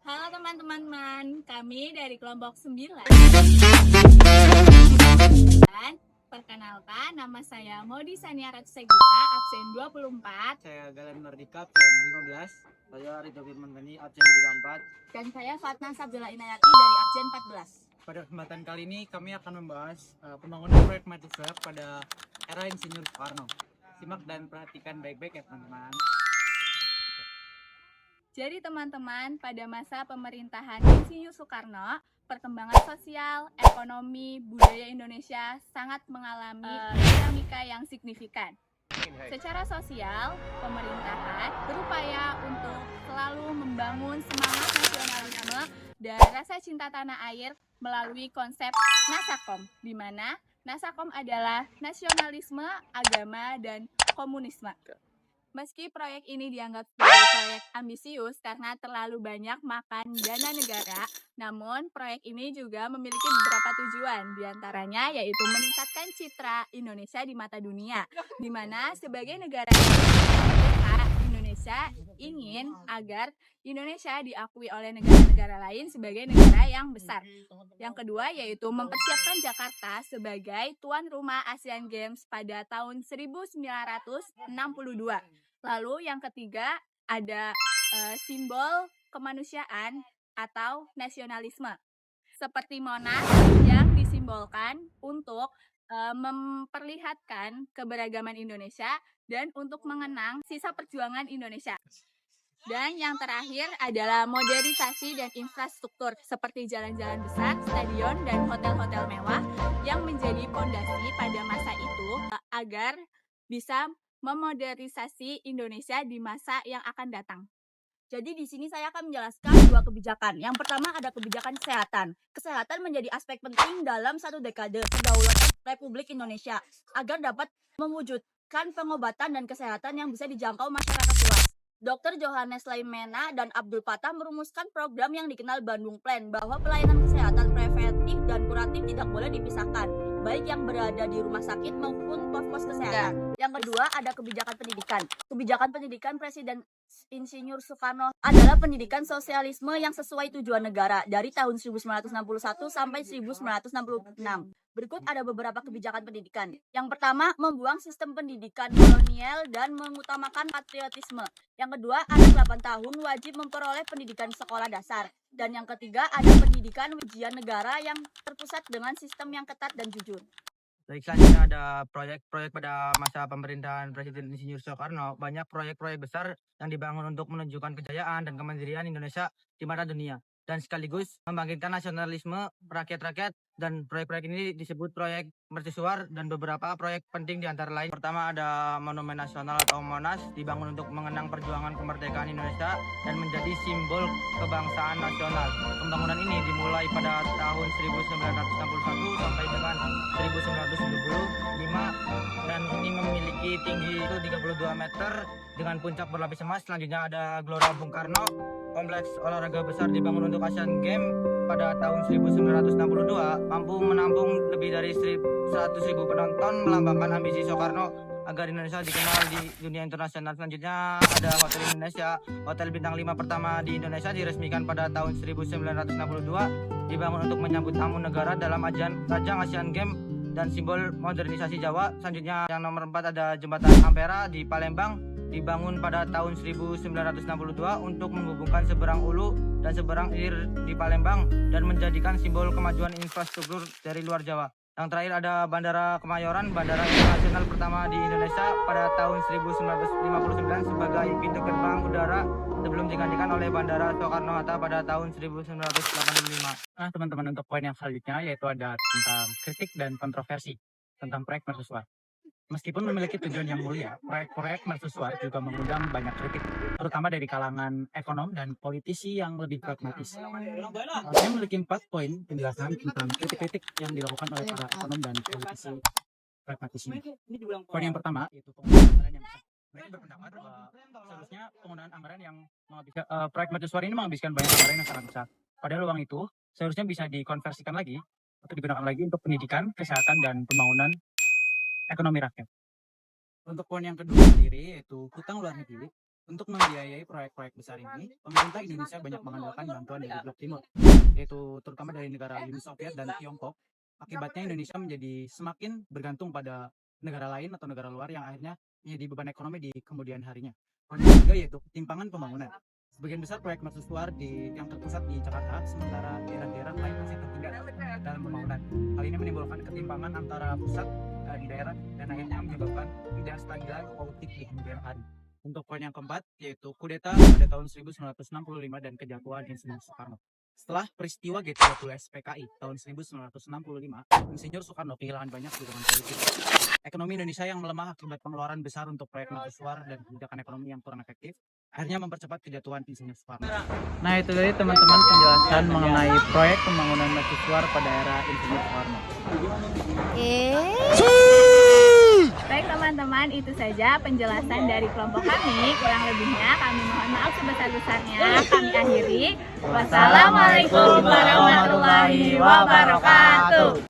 Halo teman-teman, kami dari kelompok 9. Dan perkenalkan, nama saya Modi Sania Ratsegita, absen 24. Saya Galen Mardika, absen 15. Saya Ridho Firman Gani, absen 34. Dan saya Fatna Sabdullah Inayati dari absen 14. Pada kesempatan kali ini kami akan membahas pembangunan proyek mahasiswa pada era Insinyur Soekarno. Simak dan perhatikan baik-baik ya teman-teman. Jadi teman-teman, pada masa pemerintahan Insinyur Soekarno, perkembangan sosial, ekonomi, budaya Indonesia sangat mengalami dinamika yang signifikan. Secara sosial, pemerintahan berupaya untuk selalu membangun semangat nasionalisme dan rasa cinta tanah air melalui konsep Nasakom, di mana Nasakom adalah nasionalisme, agama, dan komunisme. Meski proyek ini dianggap sebagai proyek ambisius karena terlalu banyak makan dana negara, namun proyek ini juga memiliki beberapa tujuan, diantaranya yaitu meningkatkan citra Indonesia di mata dunia, di mana sebagai negara Indonesia ingin agar Indonesia diakui oleh negara-negara lain sebagai negara yang besar. Yang kedua yaitu mempersiapkan Jakarta sebagai tuan rumah Asian Games pada tahun 1962. Lalu yang ketiga ada simbol kemanusiaan atau nasionalisme, seperti Monas yang disimbolkan untuk memperlihatkan keberagaman Indonesia dan untuk mengenang sisa perjuangan Indonesia. Dan yang terakhir adalah modernisasi dan infrastruktur seperti jalan-jalan besar, stadion, dan hotel-hotel mewah yang menjadi fondasi pada masa itu agar bisa memodernisasi Indonesia di masa yang akan datang. Jadi di sini saya akan menjelaskan dua kebijakan. Yang pertama ada kebijakan kesehatan. Kesehatan menjadi aspek penting dalam satu dekade kedaulatan Republik Indonesia agar dapat mewujudkan pengobatan dan kesehatan yang bisa dijangkau masyarakat luas. Dr. Johannes Laimena dan Abdul Fattah merumuskan program yang dikenal Bandung Plan bahwa pelayanan kesehatan preventif dan kuratif tidak boleh dipisahkan, baik yang berada di rumah sakit maupun pos-pos kesehatan. Yang kedua ada kebijakan pendidikan. Kebijakan pendidikan Presiden Insinyur Soekarno adalah pendidikan sosialisme yang sesuai tujuan negara dari tahun 1961 sampai 1966. Berikut ada beberapa kebijakan pendidikan. Yang pertama, membuang sistem pendidikan kolonial dan mengutamakan patriotisme. Yang kedua, anak 8 tahun wajib memperoleh pendidikan sekolah dasar. Dan yang ketiga, ada pendidikan ujian negara yang terpusat dengan sistem yang ketat dan jujur. Baik, selanjutnya ada proyek-proyek pada masa pemerintahan Presiden Insinyur Soekarno. Banyak proyek-proyek besar yang dibangun untuk menunjukkan kejayaan dan kemandirian Indonesia di mata dunia dan sekaligus membangkitkan nasionalisme rakyat-rakyat. Dan proyek-proyek ini disebut proyek mercusuar dan beberapa proyek penting di antara lain. Pertama ada Monumen Nasional atau Monas, dibangun untuk mengenang perjuangan kemerdekaan Indonesia dan menjadi simbol kebangsaan nasional. Pembangunan ini dimulai pada tahun 1961 sampai dengan 1975 dan ini memiliki tinggi 32 meter dengan puncak berlapis emas. Selanjutnya ada Gelora Bung Karno. Kompleks olahraga besar dibangun untuk Asian Games pada tahun 1962, mampu menampung lebih dari 100.000 penonton, melambangkan ambisi Soekarno agar Indonesia dikenal di dunia internasional. Selanjutnya ada Hotel Indonesia. Hotel bintang 5 pertama di Indonesia diresmikan pada tahun 1962, dibangun untuk menyambut tamu negara dalam ajang Asian Games dan simbol modernisasi Jawa. Selanjutnya yang nomor 4 ada Jembatan Ampera di Palembang, dibangun pada tahun 1962 untuk menghubungkan seberang ulu dan seberang ilir di Palembang dan menjadikan simbol kemajuan infrastruktur dari luar Jawa. Yang terakhir ada Bandara Kemayoran, bandara internasional pertama di Indonesia pada tahun 1959 sebagai pintu gerbang udara sebelum digantikan oleh Bandara Soekarno-Hatta pada tahun 1985. Nah teman-teman, untuk poin yang selanjutnya yaitu ada tentang kritik dan kontroversi tentang proyek mercusuar. Meskipun memiliki tujuan yang mulia, proyek-proyek mercusuar juga mengundang banyak kritik, terutama dari kalangan ekonom dan politisi yang lebih pragmatis. Saya memiliki 4 poin penjelasan tentang kritik-kritik yang dilakukan oleh para ekonom dan politisi pragmatis ini. Poin yang pertama yaitu penggunaan anggaran yang besar. Mereka berpendapat bahwa seharusnya penggunaan anggaran yang menghabiskan proyek mercusuar ini menghabiskan banyak anggaran yang sangat besar. Padahal uang itu seharusnya bisa dikonversikan lagi atau digunakan lagi untuk pendidikan, kesehatan, dan pembangunan ekonomi rakyat. Untuk poin yang kedua sendiri yaitu hutang luar negeri. Untuk membiayai proyek-proyek besar ini, pemerintah Indonesia banyak mengandalkan bantuan dari Blok Timur, yaitu terutama dari negara Uni Soviet dan Tiongkok. Akibatnya Indonesia menjadi semakin bergantung pada negara lain atau negara luar yang akhirnya menjadi beban ekonomi di kemudian harinya. Kemudian juga yaitu ketimpangan pembangunan. Sebagian besar proyek mercusuar yang terpusat di Jakarta, sementara daerah-daerah lain masih tertinggal dalam pembangunan. Hal ini menimbulkan ketimpangan antara pusat di daerah dan akhirnya menyebabkan ketidakstabilan politik di kemudian hari. Untuk poin yang keempat, yaitu kudeta pada tahun 1965 dan kejatuhan Insinyur Soekarno. Setelah peristiwa G30 SPKI tahun 1965, Insinyur Soekarno kehilangan banyak dukungan politik. Ekonomi Indonesia yang melemah akibat pengeluaran besar untuk proyek mercusuar dan kebijakan ekonomi yang kurang efektif, akhirnya mempercepat kejatuhan Insinyur Soekarno. Nah, itu tadi teman-teman penjelasan mengenai proyek pembangunan mercusuar pada era Insinyur Soekarno. Baik teman-teman, itu saja penjelasan dari kelompok kami. Kurang lebihnya kami mohon maaf sebesar-besarnya. Kami akhiri. Wassalamualaikum warahmatullahi wabarakatuh.